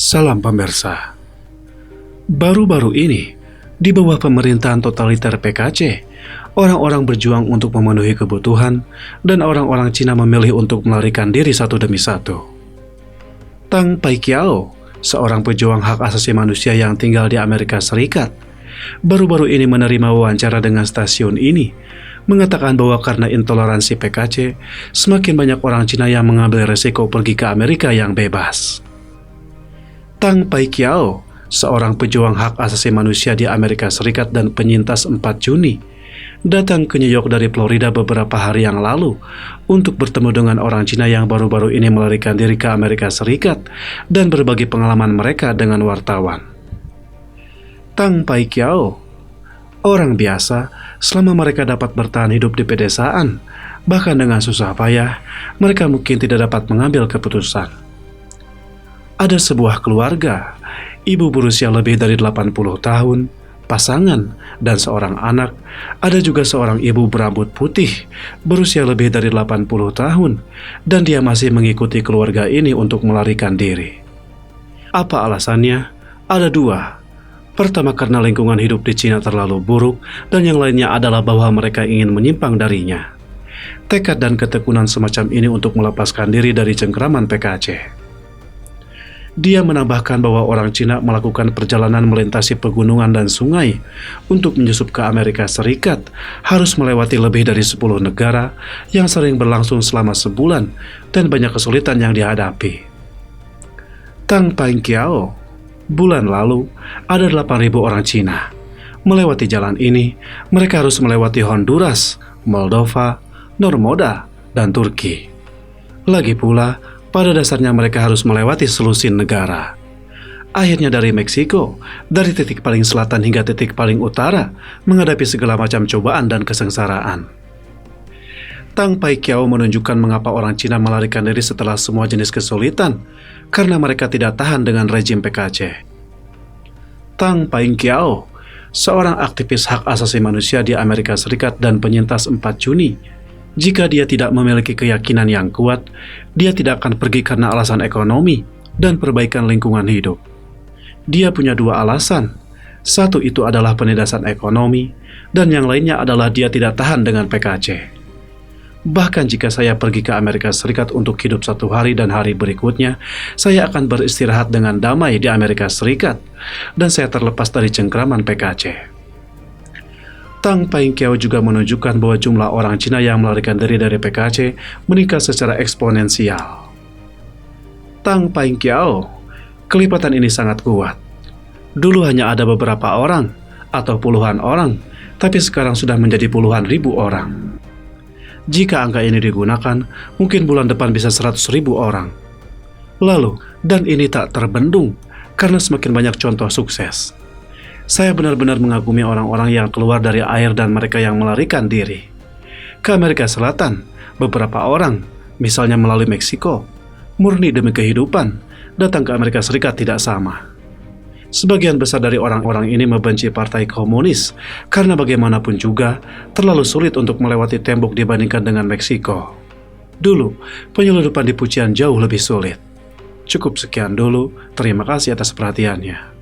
Salam pemirsa. Baru-baru ini, di bawah pemerintahan totaliter PKC, orang-orang berjuang untuk memenuhi kebutuhan dan orang-orang Cina memilih untuk melarikan diri satu demi satu. Tang Paiqiao, seorang pejuang hak asasi manusia yang tinggal di Amerika Serikat, baru-baru ini menerima wawancara dengan stasiun ini, mengatakan bahwa karena intoleransi PKC, semakin banyak orang Cina yang mengambil resiko pergi ke Amerika yang bebas. Tang Paiqiao, seorang pejuang hak asasi manusia di Amerika Serikat dan penyintas 4 Juni, datang ke New York dari Florida beberapa hari yang lalu untuk bertemu dengan orang Cina yang baru-baru ini melarikan diri ke Amerika Serikat dan berbagi pengalaman mereka dengan wartawan. Tang Paiqiao, orang biasa, selama mereka dapat bertahan hidup di pedesaan, bahkan dengan susah payah, mereka mungkin tidak dapat mengambil keputusan. Ada sebuah keluarga, ibu berusia lebih dari 80 tahun, pasangan, dan seorang anak. Ada juga seorang ibu berambut putih, berusia lebih dari 80 tahun, dan dia masih mengikuti keluarga ini untuk melarikan diri. Apa alasannya? Ada dua. Pertama, karena lingkungan hidup di Cina terlalu buruk, dan yang lainnya adalah bahwa mereka ingin menyimpang darinya. Tekad dan ketekunan semacam ini untuk melepaskan diri dari cengkeraman PKC. Dia menambahkan bahwa orang Cina melakukan perjalanan melintasi pegunungan dan sungai untuk menyusup ke Amerika Serikat harus melewati lebih dari 10 negara yang sering berlangsung selama sebulan dan banyak kesulitan yang dihadapi. Tang Paiqiao, bulan lalu ada 8.000 orang Cina. Melewati jalan ini, mereka harus melewati Honduras, Moldova, Normoda, dan Turki. Lagi pula, pada dasarnya mereka harus melewati selusin negara. Akhirnya dari Meksiko, dari titik paling selatan hingga titik paling utara, menghadapi segala macam cobaan dan kesengsaraan. Tang Paiqiao menunjukkan mengapa orang Cina melarikan diri setelah semua jenis kesulitan, karena mereka tidak tahan dengan rejim PKC. Tang Paiqiao, seorang aktivis hak asasi manusia di Amerika Serikat dan penyintas 4 Juni, jika dia tidak memiliki keyakinan yang kuat, dia tidak akan pergi karena alasan ekonomi dan perbaikan lingkungan hidup. Dia punya dua alasan. Satu itu adalah penindasan ekonomi, dan yang lainnya adalah dia tidak tahan dengan PKC. Bahkan jika saya pergi ke Amerika Serikat untuk hidup 1 hari dan hari berikutnya, saya akan beristirahat dengan damai di Amerika Serikat, dan saya terlepas dari cengkeraman PKC. Tang Paiqiao juga menunjukkan bahwa jumlah orang Cina yang melarikan diri dari PKC meningkat secara eksponensial. Tang Paiqiao, kelipatan ini sangat kuat. Dulu hanya ada beberapa orang atau puluhan orang, tapi sekarang sudah menjadi puluhan ribu orang. Jika angka ini digunakan, mungkin bulan depan bisa 100.000 orang. Lalu, dan ini tak terbendung karena semakin banyak contoh sukses. Saya benar-benar mengagumi orang-orang yang keluar dari air dan mereka yang melarikan diri. Ke Amerika Selatan, beberapa orang, misalnya melalui Meksiko, murni demi kehidupan, datang ke Amerika Serikat tidak sama. Sebagian besar dari orang-orang ini membenci Partai Komunis, karena bagaimanapun juga, terlalu sulit untuk melewati tembok dibandingkan dengan Meksiko. Dulu, penyeludupan di Pucian jauh lebih sulit. Cukup sekian dulu, terima kasih atas perhatiannya.